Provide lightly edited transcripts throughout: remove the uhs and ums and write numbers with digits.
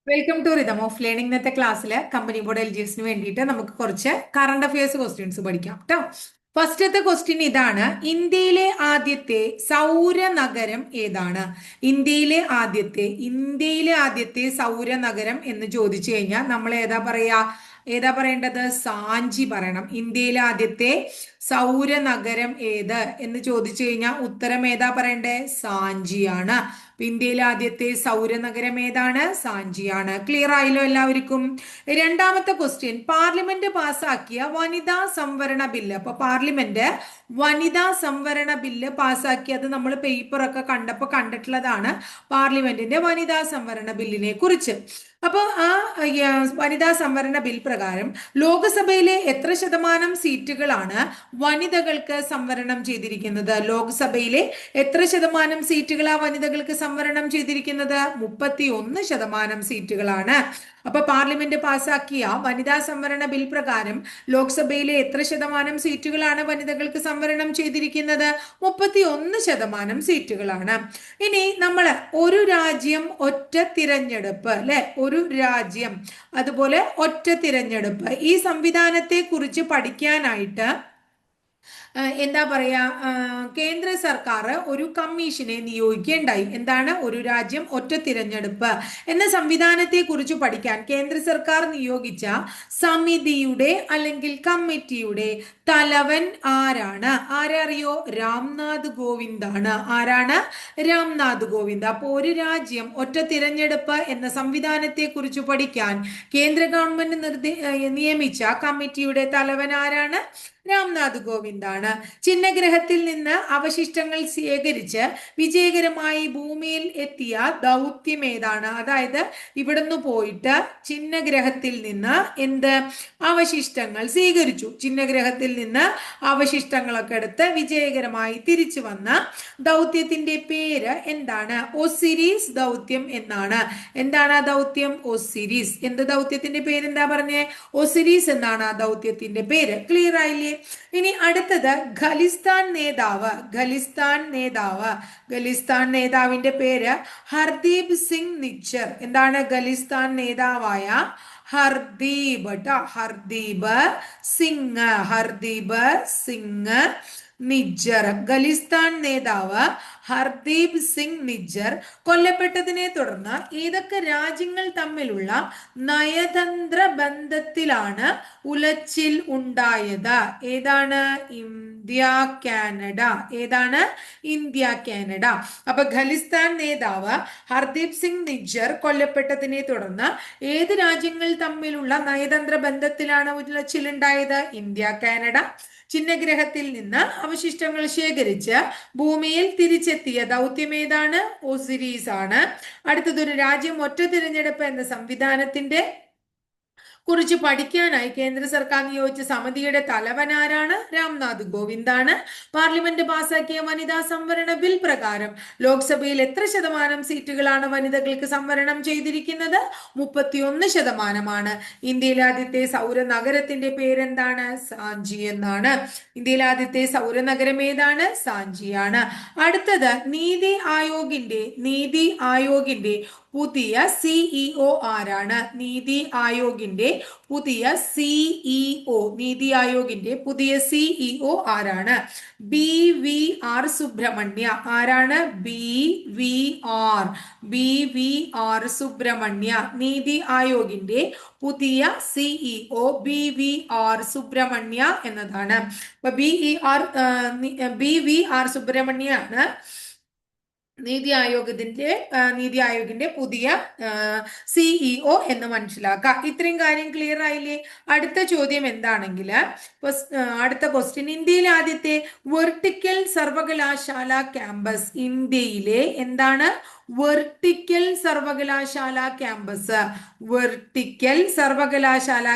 Welcome to rhythm of learning. ഇന്നത്തെ ക്ലാസ്സിൽ company board LGSന് വേണ്ടിയിട്ട് നമുക്ക് കുറച്ച് കറണ്ട് അഫയേഴ്സ് ക്വസ്റ്റ്യൻസ് പഠിക്കാം കേട്ടോ. ഫസ്റ്റത്തെ ക്വസ്റ്റ്യൻ ഇതാണ്: ഇന്ത്യയിലെ ആദ്യത്തെ സൗര നഗരം ഏതാണ്? ഇന്ത്യയിലെ ആദ്യത്തെ സൗര നഗരം എന്ന് ചോദിച്ചു കഴിഞ്ഞാൽ നമ്മൾ ഏതാ പറയേണ്ടത്? സാഞ്ചി പറയണം. ഇന്ത്യയിലെ ആദ്യത്തെ സൗര നഗരം ഏത് എന്ന് ചോദിച്ചു കഴിഞ്ഞാൽ ഉത്തരം ഏതാ പറയണ്ടേ? സാഞ്ചിയാണ്. ഇന്ത്യയിലെ ആദ്യത്തെ സൗര നഗരം ഏതാണ്? സാഞ്ചിയാണ്. ക്ലിയർ ആയല്ലോ എല്ലാവർക്കും? രണ്ടാമത്തെ ക്വസ്റ്റ്യൻ: പാർലമെന്റ് പാസാക്കിയ വനിതാ സംവരണ ബില്ല്. അപ്പൊ പാർലമെന്റ് വനിതാ സംവരണ ബില്ല് പാസാക്കിയത് നമ്മൾ പേപ്പറൊക്കെ കണ്ടിട്ടുള്ളതാണ്, പാർലമെന്റിന്റെ വനിതാ സംവരണ ബില്ലിനെ കുറിച്ച്. അപ്പൊ ആ വനിതാ സംവരണ ബിൽ പ്രകാരം ലോക്സഭയിലെ എത്ര ശതമാനം സീറ്റുകളാണ് വനിതകൾക്ക് സംവരണം ചെയ്തിരിക്കുന്നത്? ലോക്സഭയിലെ എത്ര ശതമാനം സീറ്റുകളാണ് വനിതകൾക്ക് സംവരണം ചെയ്തിരിക്കുന്നത്? 31% സീറ്റുകളാണ്. അപ്പൊ പാർലമെന്റ് പാസാക്കിയ വനിതാ സംവരണ ബിൽ പ്രകാരം ലോക്സഭയിലെ എത്ര ശതമാനം സീറ്റുകളാണ് വനിതകൾക്ക് സംവരണം ചെയ്തിരിക്കുന്നത്? 31% സീറ്റുകളാണ്. ഇനി നമ്മൾ ഒരു രാജ്യം ഒറ്റ തിരഞ്ഞെടുപ്പ്, അല്ലെ, ഒരു രാജ്യം അതുപോലെ ഒറ്റ തിരഞ്ഞെടുപ്പ്, ഈ സംവിധാനത്തെ കുറിച്ച് പഠിക്കാനായിട്ട് എന്താ പറയാ, കേന്ദ്ര സർക്കാർ ഒരു കമ്മീഷനെ നിയോഗിക്കുകയുണ്ടായി. എന്താണ്? ഒരു രാജ്യം ഒറ്റ തിരഞ്ഞെടുപ്പ് എന്ന സംവിധാനത്തെ കുറിച്ച് പഠിക്കാൻ കേന്ദ്ര സർക്കാർ നിയോഗിച്ച സമിതിയുടെ അല്ലെങ്കിൽ കമ്മിറ്റിയുടെ തലവൻ ആരാണ്? ആരറിയോ? രാംനാഥ് കോവിന്ദ് ആണ്. ആരാണ്? രാംനാഥ് കോവിന്ദ്. അപ്പോൾ ഒരു രാജ്യം ഒറ്റ തിരഞ്ഞെടുപ്പ് എന്ന സംവിധാനത്തെ കുറിച്ച് പഠിക്കാൻ കേന്ദ്ര ഗവൺമെന്റ് നിയമിച്ച കമ്മിറ്റിയുടെ തലവൻ ആരാണ്? രാംനാഥ് കോവിന്ദ് ആണ്. ചിഹ്നഗ്രഹത്തിൽ നിന്ന് അവശിഷ്ടങ്ങൾ ശേഖരിച്ച് വിജയകരമായി ഭൂമിയിൽ എത്തിയ ദൗത്യം ഏതാണ്? അതായത് ഇവിടുന്ന് പോയിട്ട് ചിഹ്നഗ്രഹത്തിൽ നിന്ന് അവശിഷ്ടങ്ങൾ സ്വീകരിച്ചു. ചിഹ്നഗ്രഹത്തിൽ നിന്ന് അവശിഷ്ടങ്ങളൊക്കെ എടുത്ത് വിജയകരമായി തിരിച്ചു വന്ന ദൗത്യത്തിന്റെ പേര് എന്താണ്? ഒസിരീസ് ദൗത്യം എന്നാണ്. എന്താണ് ആ ദൗത്യം? ഒസിരീസ്. എന്ത് ദൗത്യത്തിന്റെ പേര് എന്താ പറഞ്ഞേ? ഒസിരീസ് എന്നാണ് ആ ദൗത്യത്തിന്റെ പേര്. ക്ലിയർ ആയില്ലേ? ഇനി അടുത്തത് ഖലിസ്ഥാൻ നേതാവിന്റെ പേര് ഹർദീപ് സിംഗ് നിജ്ജർ. എന്താണ്? ഖലിസ്ഥാൻ നേതാവായ ഹർദീപ് സിംഗ് നിജ്ജർ. ഖലിസ്ഥാൻ നേതാവ് ഹർദീപ് സിംഗ് നിജ്ജർ കൊല്ലപ്പെട്ടതിനെ തുടർന്ന് ഏതൊക്കെ രാജ്യങ്ങൾ തമ്മിലുള്ള നയതന്ത്ര ബന്ധത്തിലാണ് ഉലച്ചിൽ ഉണ്ടായത്? ഏതാണ്? India Canada. അപ്പൊ ഖലിസ്ഥാൻ നേതാവ് ഹർദീപ് സിംഗ് നിജ്ജർ കൊല്ലപ്പെട്ടതിനെ തുടർന്ന് ഏത് രാജ്യങ്ങൾ തമ്മിലുള്ള നയതന്ത്ര ബന്ധത്തിലാണ് ഉലച്ചിൽ ഉണ്ടായത്? India Canada. ചിഹ്നഗ്രഹത്തിൽ നിന്ന് അവശിഷ്ടങ്ങൾ ശേഖരിച്ച് ഭൂമിയിൽ തിരിച്ചെത്തിയ ദൗത്യം ഏതാണ്? ഒസിരീസ് ആണ്. അടുത്തതൊരു രാജ്യം ഒറ്റ തിരഞ്ഞെടുപ്പ് എന്ന സംവിധാനത്തിന്റെ കുറിച്ച് പഠിക്കാനായി കേന്ദ്ര സർക്കാർ നിയോഗിച്ച സമിതിയുടെ തലവൻ ആരാണ്? രാംനാഥ് കോവിന്ദ് ആണ്. പാർലമെന്റ് പാസാക്കിയ വനിതാ സംവരണ ബിൽ പ്രകാരം ലോക്സഭയിൽ എത്ര ശതമാനം സീറ്റുകളാണ് വനിതകൾക്ക് സംവരണം ചെയ്തിരിക്കുന്നത്? 31%. ഇന്ത്യയിലെ ആദ്യത്തെ സൗര നഗരത്തിന്റെ പേരെന്താണ്? സാഞ്ചി എന്നാണ്. ഇന്ത്യയിലെ ആദ്യത്തെ സൗര നഗരം ഏതാണ്? സാഞ്ചിയാണ്. അടുത്തത് നീതി ആയോഗിന്റെ പുതിയ സിഇഒ ആരാണ്? നീതി ആയോഗിന്റെ പുതിയ സിഇഒ ആരാണ്? BVR സുബ്രഹ്മണ്യ. ആരാണ്? BVR സുബ്രഹ്മണ്യ. നീതി ആയോഗിന്റെ പുതിയ സിഇഒ BVR സുബ്രഹ്മണ്യ എന്നതാണ്. അപ്പൊ BVR സുബ്രഹ്മണ്യാണ് നീതി ആയോഗിന്റെ പുതിയ സിഇഒ എന്ന് മനസ്സിലാക്കാം. ഇത്രയും കാര്യം ക്ലിയർ ആയില്ലേ? അടുത്ത ചോദ്യം എന്താണെങ്കിൽ, അടുത്ത ക്വസ്റ്റ്യൻ: ഇന്ത്യയിലെ ആദ്യത്തെ വെർട്ടിക്കൽ സർവകലാശാല ക്യാമ്പസ്. ഇന്ത്യയിലെ എന്താണ്? വെർട്ടിക്കൽ സർവകലാശാല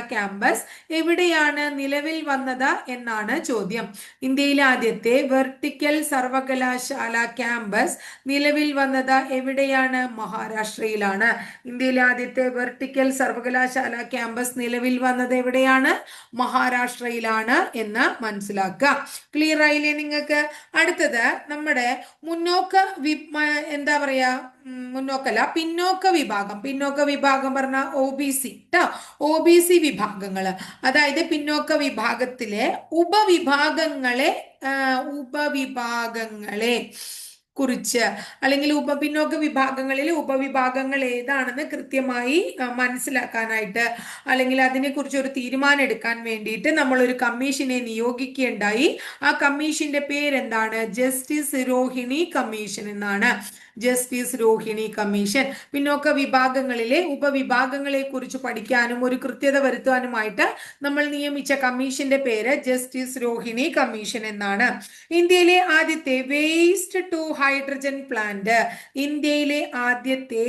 ക്യാമ്പസ് എവിടെയാണ് നിലവിൽ വന്നത് എന്നാണ് ചോദ്യം. ഇന്ത്യയിലെ ആദ്യത്തെ വെർട്ടിക്കൽ സർവകലാശാല ക്യാമ്പസ് നിലവിൽ വന്നത് എവിടെയാണ്? മഹാരാഷ്ട്രയിലാണ്. ഇന്ത്യയിലെ ആദ്യത്തെ വെർട്ടിക്കൽ സർവകലാശാല ക്യാമ്പസ് നിലവിൽ വന്നത് എവിടെയാണ്? മഹാരാഷ്ട്രയിലാണ് എന്ന് മനസ്സിലാക്കുക. ക്ലിയർ ആയില്ലേ നിങ്ങൾക്ക്? അടുത്തത് നമ്മുടെ മുന്നോക്ക എന്താ പറയാ മുന്നോക്കല്ല, പിന്നോക്ക വിഭാഗം പറഞ്ഞ OBC ട്ടോ. OBC വിഭാഗങ്ങള്, അതായത് പിന്നോക്ക വിഭാഗത്തിലെ ഉപവിഭാഗങ്ങളെ ഉപവിഭാഗങ്ങളെ കുറിച്ച്, അല്ലെങ്കിൽ പിന്നോക്ക വിഭാഗങ്ങളിൽ ഉപവിഭാഗങ്ങൾ ഏതാണെന്ന് കൃത്യമായി മനസ്സിലാക്കാനായിട്ട്, അല്ലെങ്കിൽ അതിനെക്കുറിച്ച് ഒരു തീരുമാനം എടുക്കാൻ വേണ്ടിയിട്ട് നമ്മൾ ഒരു കമ്മീഷനെ നിയോഗിക്കുകയുണ്ടായി. ആ കമ്മീഷന്റെ പേരെന്താണ്? ജസ്റ്റിസ് രോഹിണി കമ്മീഷൻ എന്നാണ്. Justice Rohini commission. പിന്നോക്ക വിഭാഗങ്ങളിലെ ഉപവിഭാഗങ്ങളെ കുറിച്ച് പഠിക്കാനും ഒരു കൃത്യത വരുത്താനുമായിട്ട് നമ്മൾ നിയമിച്ച കമ്മീഷന്റെ പേര് ജസ്റ്റിസ് രോഹിണി കമ്മീഷൻ എന്നാണ്. ഇന്ത്യയിലെ ആദ്യത്തെ വേസ്റ്റ് ടു ഹൈഡ്രജൻ പ്ലാന്റ്, ഇന്ത്യയിലെ ആദ്യത്തെ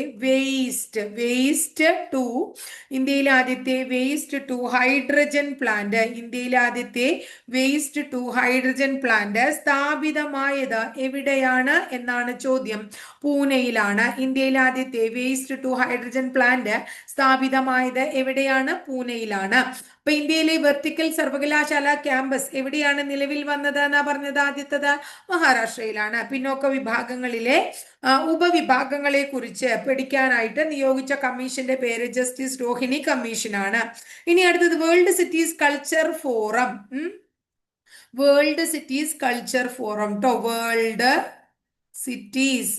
ഇന്ത്യയിലെ ആദ്യത്തെ വേസ്റ്റ് ടു ഹൈഡ്രജൻ പ്ലാന്റ്, ഇന്ത്യയിലെ ആദ്യത്തെ വേസ്റ്റ് ടു ഹൈഡ്രജൻ പ്ലാന്റ് സ്ഥാപിതമായത് എവിടെയാണ് എന്നാണ് ചോദ്യം. പൂനെയിലാണ്. ഇന്ത്യയിലെ ആദ്യത്തെ വേസ്റ്റ് ടു ഹൈഡ്രജൻ പ്ലാന്റ് സ്ഥാപിതമായത് എവിടെയാണ്? പൂനെയിലാണ്. അപ്പൊ ഇന്ത്യയിലെ വെർട്ടിക്കൽ സർവകലാശാല ക്യാമ്പസ് എവിടെയാണ് നിലവിൽ വന്നത് എന്നാ പറഞ്ഞത്? ആദ്യത്തത് മഹാരാഷ്ട്രയിലാണ്. പിന്നോക്ക വിഭാഗങ്ങളിലെ ഉപവിഭാഗങ്ങളെ കുറിച്ച് പഠിക്കാനായിട്ട് നിയോഗിച്ച കമ്മീഷന്റെ പേര് ജസ്റ്റിസ് രോഹിണി കമ്മീഷനാണ്. ഇനി അടുത്തത് world cities culture forum. World cities culture forum ട്ടോ. World cities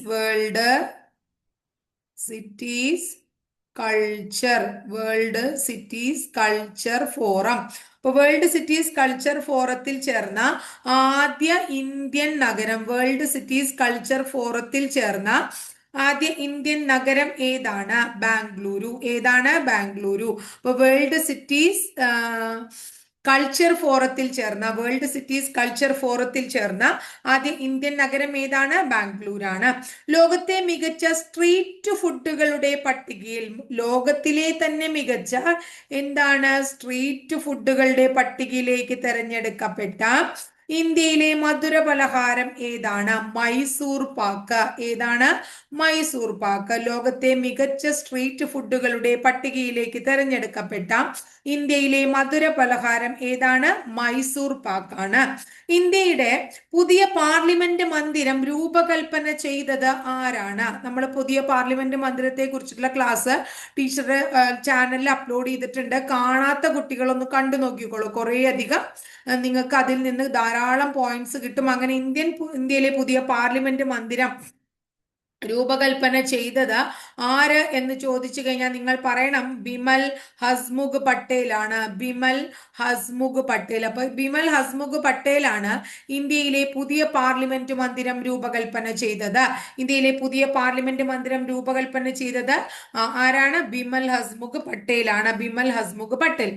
culture forum. അപ്പൊ വേൾഡ് സിറ്റീസ് കൾച്ചർ ഫോറത്തിൽ ചേർന്ന ആദ്യ ഇന്ത്യൻ നഗരം, വേൾഡ് സിറ്റീസ് കൾച്ചർ ഫോറത്തിൽ ചേർന്ന ആദ്യ ഇന്ത്യൻ നഗരം ഏതാണ്? ബാംഗ്ലൂരു. ഏതാണ്? ബാംഗ്ലൂരു. അപ്പൊ വേൾഡ് സിറ്റീസ് കൾച്ചർ ഫോറത്തിൽ ചേർന്ന, വേൾഡ് സിറ്റീസ് കൾച്ചർ ഫോറത്തിൽ ചേർന്ന ആദ്യ ഇന്ത്യൻ നഗരം ഏതാണ്? ബാംഗ്ലൂരാണ്. ലോകത്തെ മികച്ച സ്ട്രീറ്റ് ഫുഡുകളുടെ പട്ടികയിൽ, ലോകത്തിലെ തന്നെ മികച്ച എന്താണ് സ്ട്രീറ്റ് ഫുഡുകളുടെ പട്ടികയിലേക്ക് തെരഞ്ഞെടുക്കപ്പെട്ട ഇന്ത്യയിലെ മധുര പലഹാരം ഏതാണ്? മൈസൂർ പാക്ക്. ഏതാണ്? മൈസൂർ പാക്ക്. ലോകത്തെ മികച്ച സ്ട്രീറ്റ് ഫുഡുകളുടെ പട്ടികയിലേക്ക് തെരഞ്ഞെടുക്കപ്പെട്ട ഇന്ത്യയിലെ മധുര പലഹാരം ഏതാണ്? മൈസൂർ പാക്കാണ്. ഇന്ത്യയുടെ പുതിയ പാർലമെന്റ് മന്ദിരം രൂപകൽപ്പന ചെയ്തത് ആരാണ്? നമ്മൾ പുതിയ പാർലമെന്റ് മന്ദിരത്തെ കുറിച്ചുള്ള ക്ലാസ് ടീച്ചർ ചാനലിൽ അപ്ലോഡ് ചെയ്തിട്ടുണ്ട്. കാണാത്ത കുട്ടികളൊന്ന് കണ്ടു നോക്കിക്കോളൂ. കുറേ അധികം നിങ്ങൾക്ക് അതിൽ നിന്ന് ധാരാളം പോയിന്റ്സ് കിട്ടും. അങ്ങനെ ഇന്ത്യയിലെ പുതിയ പാർലമെന്റ് മന്ദിരം രൂപകൽപ്പന ചെയ്തത് ആര് എന്ന് ചോദിച്ചു കഴിഞ്ഞാൽ നിങ്ങൾ പറയണം ബിമൽ ഹസ്മുഖ് പട്ടേലാണ്. ബിമൽ ഹസ്മുഖ് പട്ടേൽ. അപ്പൊ ബിമൽ ഹസ്മുഖ് പട്ടേലാണ് ഇന്ത്യയിലെ പുതിയ പാർലമെന്റ് മന്ദിരം രൂപകൽപ്പന ചെയ്തത്. ഇന്ത്യയിലെ പുതിയ പാർലമെന്റ് മന്ദിരം രൂപകൽപ്പന ചെയ്തത് ആരാണ്? ബിമൽ ഹസ്മുഖ് പട്ടേലാണ്. ബിമൽ ഹസ്മുഖ് പട്ടേൽ.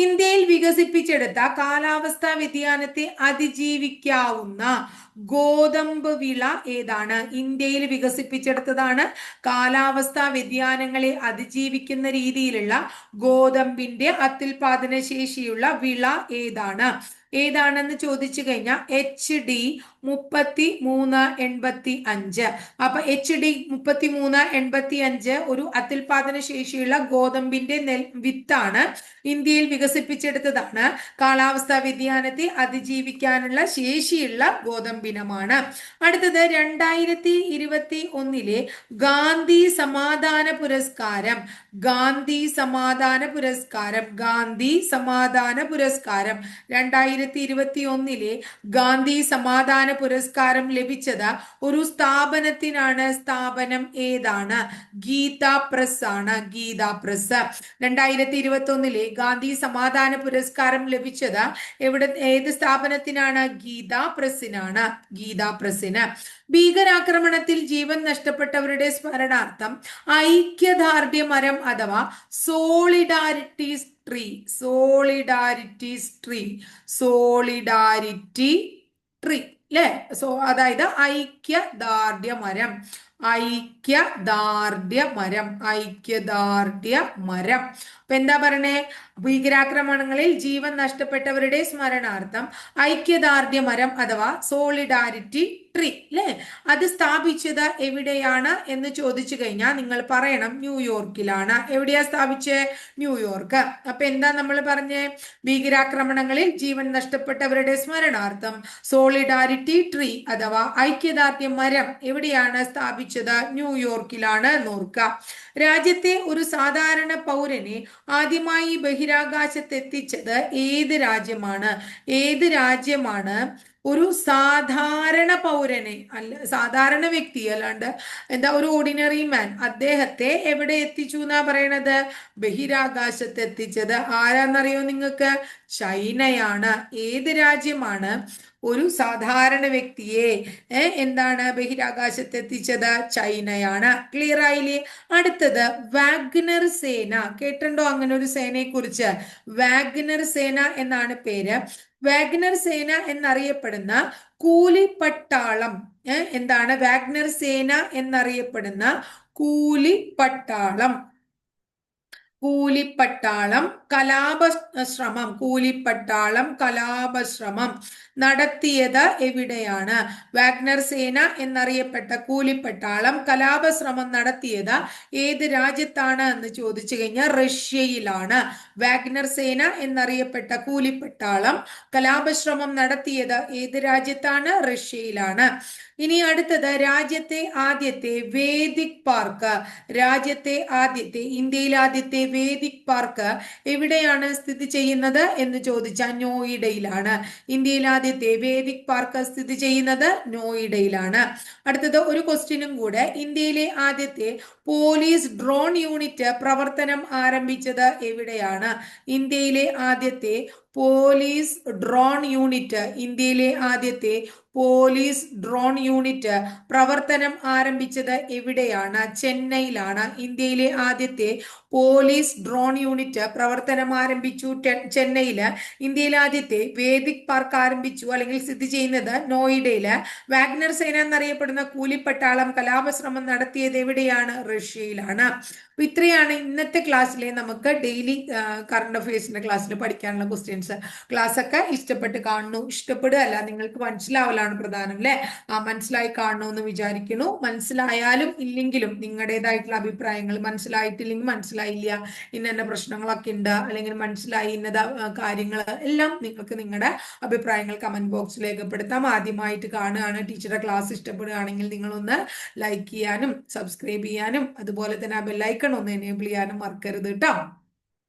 ഇന്ത്യയിൽ വികസിപ്പിച്ചെടുത്ത കാലാവസ്ഥാ വ്യതിയാനത്തെ അതിജീവിക്കാവുന്ന ഗോതമ്പ് വിള ഏതാണ്? ഇന്ത്യയിൽ വികസിപ്പിച്ചെടുത്തതാണ്. കാലാവസ്ഥാ വ്യതിയാനങ്ങളെ അതിജീവിക്കുന്ന രീതിയിലുള്ള ഗോതമ്പിന്റെ അത്യുൽപാദന ശേഷിയുള്ള വിള ഏതാണ്? ഏതാണെന്ന് ചോദിച്ചു കഴിഞ്ഞാൽ HD 3385. അപ്പൊ HD 3385 ഒരു അത്യുൽപാദന ശേഷിയുള്ള ഗോതമ്പിന്റെ വിത്താണ്. ഇന്ത്യയിൽ വികസിപ്പിച്ചെടുത്തതാണ്. കാലാവസ്ഥാ വ്യതിയാനത്തെ അതിജീവിക്കാനുള്ള ശേഷിയുള്ള ഗോതമ്പിനമാണ്. അടുത്തത് 2021 ഗാന്ധി സമാധാന പുരസ്കാരം. ഗാന്ധി സമാധാന പുരസ്കാരം. ഗാന്ധി സമാധാന പുരസ്കാരം 2021 ഗാന്ധി സമാധാന പുരസ്കാരം ലഭിച്ചത് ഒരു സ്ഥാപനത്തിനാണ്. സ്ഥാപനം ഏതാണ്? ഗീത പ്രസ് ആണ്. ഗീത പ്രസ്. 2021 ഗാന്ധി സമാധാന പുരസ്കാരം ലഭിച്ചത് ഏത് സ്ഥാപനത്തിനാണ്? ഗീത പ്രസിനാണ്. ഗീത പ്രസിന്. ഭീകരാക്രമണത്തിൽ ജീവൻ നഷ്ടപ്പെട്ടവരുടെ സ്മരണാർത്ഥം ഐക്യദാർഢ്യ മരം അഥവാ solidarity tree. Solidarity tree. Solidarity tree അല്ലെ? അതായത് ഐക്യദാർഢ്യ മരം. ഐക്യദാർഢ്യ മരം. ഐക്യദാർഢ്യ മരം. അപ്പൊ എന്താ പറയണേ? ഭീകരാക്രമണങ്ങളിൽ ജീവൻ നഷ്ടപ്പെട്ടവരുടെ സ്മരണാർത്ഥം ഐക്യദാർഢ്യ മരം അഥവാ സോളിഡാരിറ്റി ട്രീ അല്ലെ, അത് സ്ഥാപിച്ചത് എവിടെയാണ് എന്ന് ചോദിച്ചു കഴിഞ്ഞാൽ നിങ്ങൾ പറയണം ന്യൂയോർക്കിലാണ്. എവിടെയാ സ്ഥാപിച്ചത്? ന്യൂയോർക്ക്. അപ്പൊ എന്താ നമ്മൾ പറഞ്ഞേ? ഭീകരാക്രമണങ്ങളിൽ ജീവൻ നഷ്ടപ്പെട്ടവരുടെ സ്മരണാർത്ഥം സോളിഡാരിറ്റി ട്രീ അഥവാ ഐക്യദാർഢ്യ മരം എവിടെയാണ് സ്ഥാപിച്ചത്? ന്യൂയോർക്കിലാണ്. നോർക്ക. രാജ്യത്തെ ഒരു സാധാരണ പൗരനെ ആദ്യമായി ബഹിരാകാശത്തെത്തിച്ചത് ഏത് രാജ്യമാണ്? ഏത് രാജ്യമാണ് ഒരു സാധാരണ പൗരനെ, അല്ല സാധാരണ വ്യക്തി, അല്ലാണ്ട് എന്താ ഒരു ഓർഡിനറി മാൻ, അദ്ദേഹത്തെ എവിടെ എത്തിച്ചു എന്നാ പറയണത്? ബഹിരാകാശത്ത് എത്തിച്ചത്. ആരാന്നറിയോ നിങ്ങൾക്ക്? ചൈനയാണ്. ഏത് രാജ്യമാണ് ഒരു സാധാരണ വ്യക്തിയെ എന്താണ് ബഹിരാകാശത്ത് എത്തിച്ചത്? ചൈനയാണ്. ക്ലിയർ ആയില്ലേ? അടുത്തത് വാഗ്നർ സേന. കേട്ടിട്ടുണ്ടോ അങ്ങനെ ഒരു സേനയെ കുറിച്ച്? വാഗ്നർ സേന എന്നാണ് പേര്. വാഗ്നർ സേന എന്നറിയപ്പെടുന്ന കൂലിപ്പട്ടാളം എന്താണ്? വാഗ്നർ സേന എന്നറിയപ്പെടുന്ന കൂലിപ്പട്ടാളം കലാപശ്രമം നടത്തിയത് എവിടെയാണ്? വാഗ്നർ സേന എന്നറിയപ്പെട്ട കൂലിപ്പട്ടാളം കലാപശ്രമം നടത്തിയത് ഏത് രാജ്യത്താണ് എന്ന് ചോദിച്ചു കഴിഞ്ഞാൽ റഷ്യയിലാണ്. വാഗ്നർ സേന എന്നറിയപ്പെട്ട കൂലിപ്പട്ടാളം കലാപശ്രമം നടത്തിയത് ഏത് രാജ്യത്താണ്? റഷ്യയിലാണ്. ഇനി അടുത്തത് രാജ്യത്തെ ആദ്യത്തെ വേദിക് പാർക്ക്. ഇന്ത്യയിലെ ആദ്യത്തെ വേദിക് പാർക്ക് എവിടെയാണ് സ്ഥിതി ചെയ്യുന്നത് എന്ന് ചോദിച്ചാൽ നോയിഡയിലാണ്. ഇന്ത്യയിലെ ആദ്യത്തെ വേദിക് പാർക്ക് സ്ഥിതി ചെയ്യുന്നത് നോയിഡയിലാണ്. അടുത്തത് ഒരു ക്വസ്റ്റ്യനും കൂടെ. ഇന്ത്യയിലെ ആദ്യത്തെ പോലീസ് ഡ്രോൺ യൂണിറ്റ് പ്രവർത്തനം ആരംഭിച്ചത് എവിടെയാണ്? ഇന്ത്യയിലെ ആദ്യത്തെ പോലീസ് ഡ്രോൺ യൂണിറ്റ് പ്രവർത്തനം ആരംഭിച്ചത് എവിടെയാണ്? ചെന്നൈയിലാണ്. ഇന്ത്യയിലെ ആദ്യത്തെ പോലീസ് ഡ്രോൺ യൂണിറ്റ് പ്രവർത്തനം ആരംഭിച്ചു ചെന്നൈയില്. ഇന്ത്യയിലെ ആദ്യത്തെ വേദിക് പാർക്ക് ആരംഭിച്ചു അല്ലെങ്കിൽ സ്ഥിതി ചെയ്യുന്നത് നോയിഡയില്. വാഗ്നർ സേന എന്നറിയപ്പെടുന്ന കൂലിപ്പട്ടാളം കലാപശ്രമം നടത്തിയത് എവിടെയാണ്? റഷ്യയിലാണ്. അപ്പൊ ഇത്രയാണ് ഇന്നത്തെ ക്ലാസ്സിലെ നമുക്ക് ഡെയിലി കറണ്ട് അഫയേഴ്സിന്റെ ക്ലാസ്സിൽ പഠിക്കാനുള്ള ക്വസ്റ്റ്യൻസ്. ക്ലാസ് ഒക്കെ ഇഷ്ടപ്പെടുകയല്ല, നിങ്ങൾക്ക് മനസ്സിലാവലാണ് പ്രധാനം അല്ലെ? മനസ്സിലായി കാണണമെന്ന് വിചാരിക്കുന്നു. മനസ്സിലായാലും ഇല്ലെങ്കിലും നിങ്ങളുടേതായിട്ടുള്ള അഭിപ്രായങ്ങൾ, മനസ്സിലായിട്ടില്ലെങ്കിൽ മനസ്സിലായില്ല, ഇന്ന പ്രശ്നങ്ങളൊക്കെ ഉണ്ട്, അല്ലെങ്കിൽ മനസ്സിലായി ഇന്നത് കാര്യങ്ങൾ എല്ലാം നിങ്ങൾക്ക് നിങ്ങളുടെ അഭിപ്രായങ്ങൾ കമന്റ് ബോക്സിൽ രേഖപ്പെടുത്താം. ആദ്യമായിട്ട് കാണുകയാണ്, ടീച്ചറുടെ ക്ലാസ് ഇഷ്ടപ്പെടുകയാണെങ്കിൽ നിങ്ങളൊന്ന് ലൈക്ക് ചെയ്യാനും സബ്സ്ക്രൈബ് ചെയ്യാനും അതുപോലെ തന്നെ ആ ബെല്ലൈക്കൺ ഒന്ന് എനേബിൾ ചെയ്യാനും മറക്കരുത് കേട്ടോ.